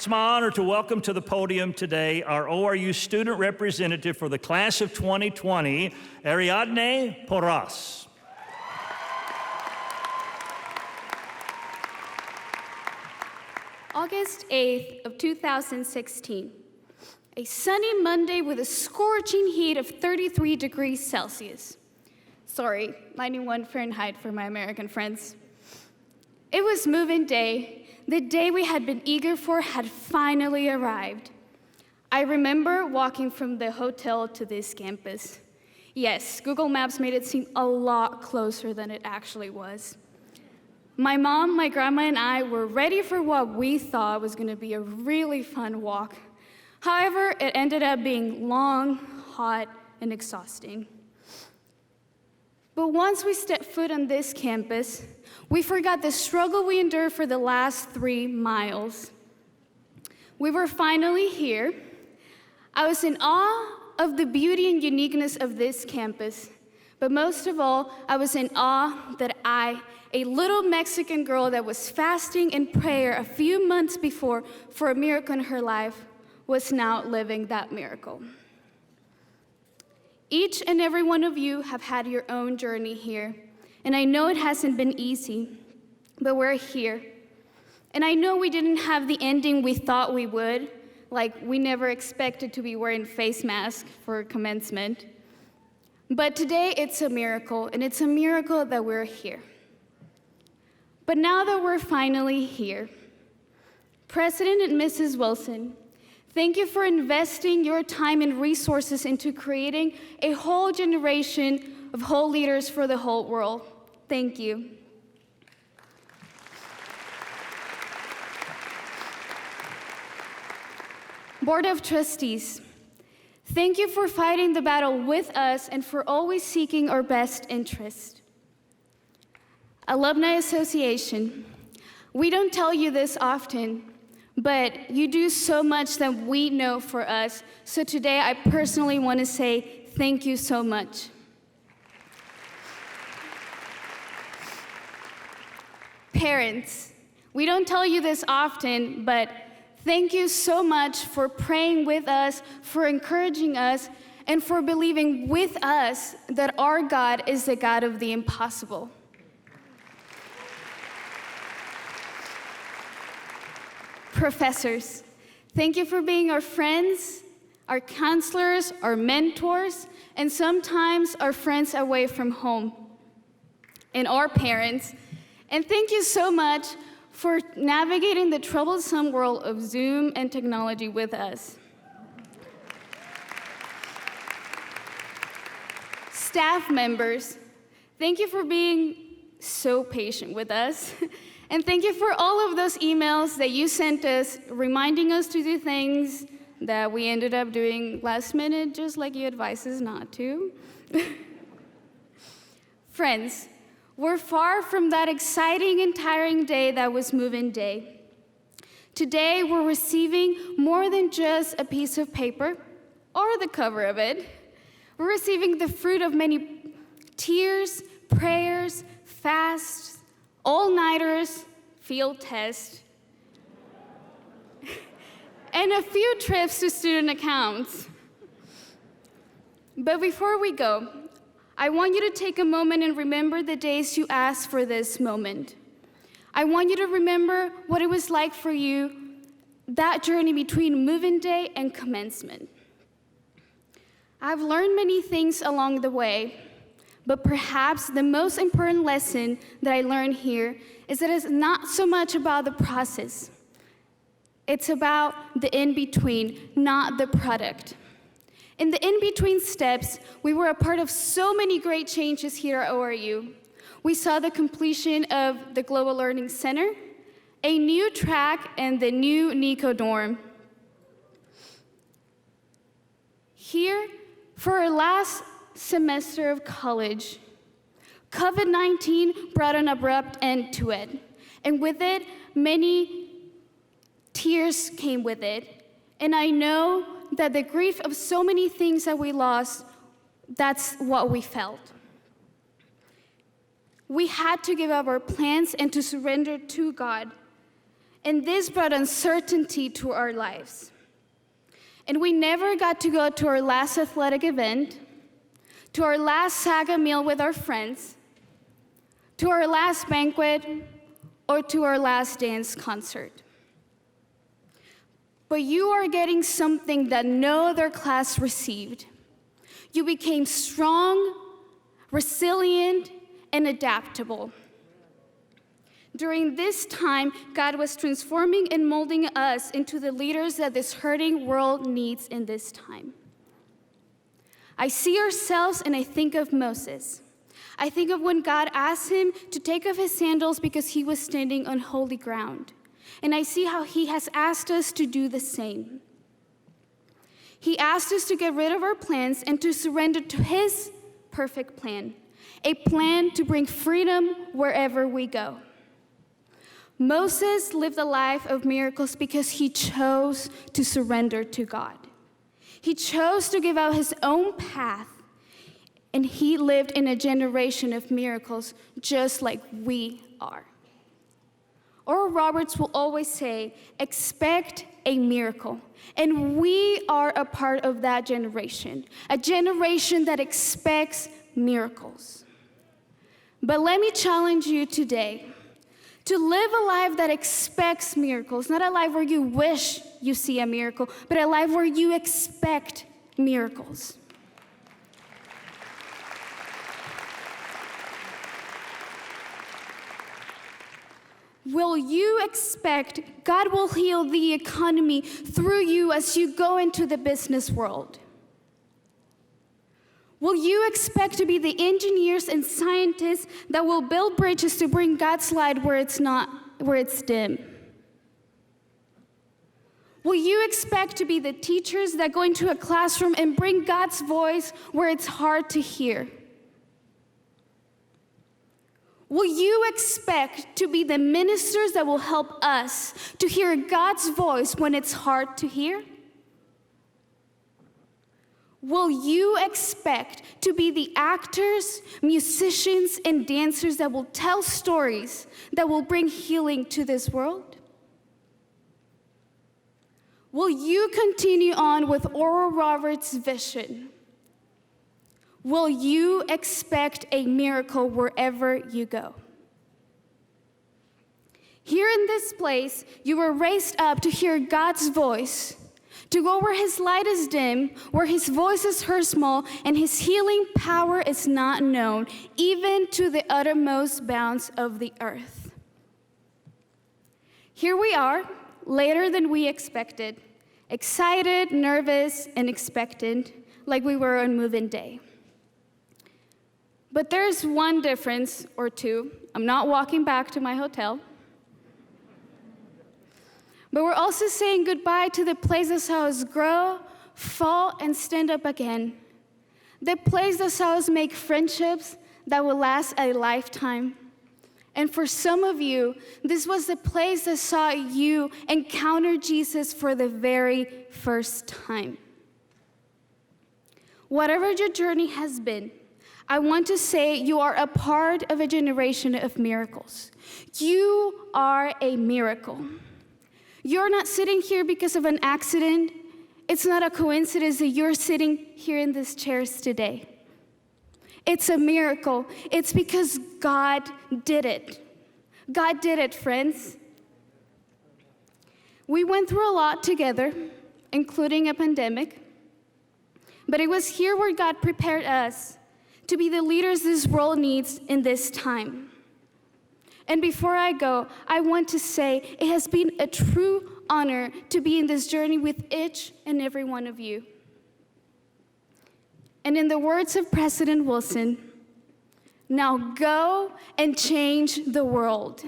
It's my honor to welcome to the podium today our ORU student representative for the class of 2020, Ariadne Porras. August 8th of 2016, a sunny Monday with a scorching heat of 33 degrees Celsius. Sorry, 91 Fahrenheit for my American friends. It was move-in day. The day we had been eager for had finally arrived. I remember walking from the hotel to this campus. Yes, Google Maps made it seem a lot closer than it actually was. My mom, my grandma, and I were ready for what we thought was going to be a really fun walk. However, it ended up being long, hot, and exhausting. But once we stepped foot on this campus, we forgot the struggle we endured for the last 3 miles. We were finally here. I was in awe of the beauty and uniqueness of this campus, but most of all, I was in awe that I, a little Mexican girl that was fasting in prayer a few months before for a miracle in her life, was now living that miracle. Each and every one of you have had your own journey here, and I know it hasn't been easy, but we're here. And I know we didn't have the ending we thought we would, like we never expected to be wearing face masks for commencement. But today it's a miracle, and it's a miracle that we're here. But now that we're finally here, President and Mrs. Wilson, thank you for investing your time and resources into creating a whole generation of whole leaders for the whole world. Thank you. Board of Trustees, thank you for fighting the battle with us and for always seeking our best interest. Alumni Association, we don't tell you this often, but you do so much that we know for us. So today I personally want to say thank you so much. Parents, we don't tell you this often, but thank you so much for praying with us, for encouraging us, and for believing with us that our God is the God of the impossible. Professors, thank you for being our friends, our counselors, our mentors, and sometimes our friends away from home. And our parents, and thank you so much for navigating the troublesome world of Zoom and technology with us. Staff members, thank you for being so patient with us. And thank you for all of those emails that you sent us, reminding us to do things that we ended up doing last minute, just like you advised us not to. Friends, we're far from that exciting and tiring day that was move-in day. Today, we're receiving more than just a piece of paper or the cover of it. We're receiving the fruit of many tears, prayers, fasts, all-nighters, field tests, and a few trips to student accounts. But before we go, I want you to take a moment and remember the days you asked for this moment. I want you to remember what it was like for you, that journey between move-in day and commencement. I've learned many things along the way, but perhaps the most important lesson that I learned here is that it's not so much about the process. It's about the in-between, not the product. In the in-between steps, we were a part of so many great changes here at ORU. We saw the completion of the Global Learning Center, a new track, and the new Nico dorm. Here, for our last semester of college, COVID-19 brought an abrupt end to it. And with it, many tears came with it. And I know that the grief of so many things that we lost, that's what we felt. We had to give up our plans and to surrender to God. And this brought uncertainty to our lives. And we never got to go to our last athletic event, to our last saga meal with our friends, to our last banquet, or to our last dance concert. But you are getting something that no other class received. You became strong, resilient, and adaptable. During this time, God was transforming and molding us into the leaders that this hurting world needs in this time. I see ourselves and I think of Moses. I think of when God asked him to take off his sandals because he was standing on holy ground. And I see how he has asked us to do the same. He asked us to get rid of our plans and to surrender to his perfect plan, a plan to bring freedom wherever we go. Moses lived a life of miracles because he chose to surrender to God. He chose to give out his own path, and he lived in a generation of miracles just like we are. Oral Roberts will always say, expect a miracle. And we are a part of that generation, a generation that expects miracles. But let me challenge you today to live a life that expects miracles, not a life where you wish you see a miracle, but a life where you expect miracles. Will you expect God will heal the economy through you as you go into the business world? Will you expect to be the engineers and scientists that will build bridges to bring God's light where it's dim? Will you expect to be the teachers that go into a classroom and bring God's voice where it's hard to hear? Will you expect to be the ministers that will help us to hear God's voice when it's hard to hear? Will you expect to be the actors, musicians, and dancers that will tell stories that will bring healing to this world? Will you continue on with Oral Roberts' vision? Will you expect a miracle wherever you go? Here in this place, you were raised up to hear God's voice, to go where his light is dim, where his voice is heard small, and his healing power is not known, even to the uttermost bounds of the earth. Here we are, later than we expected, excited, nervous, and expectant, like we were on move-in day. But there's one difference, or two. I'm not walking back to my hotel. But we're also saying goodbye to the place that saw us grow, fall, and stand up again. The place that saw us make friendships that will last a lifetime. And for some of you, this was the place that saw you encounter Jesus for the very first time. Whatever your journey has been, I want to say you are a part of a generation of miracles. You are a miracle. You're not sitting here because of an accident. It's not a coincidence that you're sitting here in these chairs today. It's a miracle. It's because God did it. God did it, friends. We went through a lot together, including a pandemic. But it was here where God prepared us to be the leaders this world needs in this time. And before I go, I want to say it has been a true honor to be in this journey with each and every one of you. And in the words of President Wilson, now go and change the world.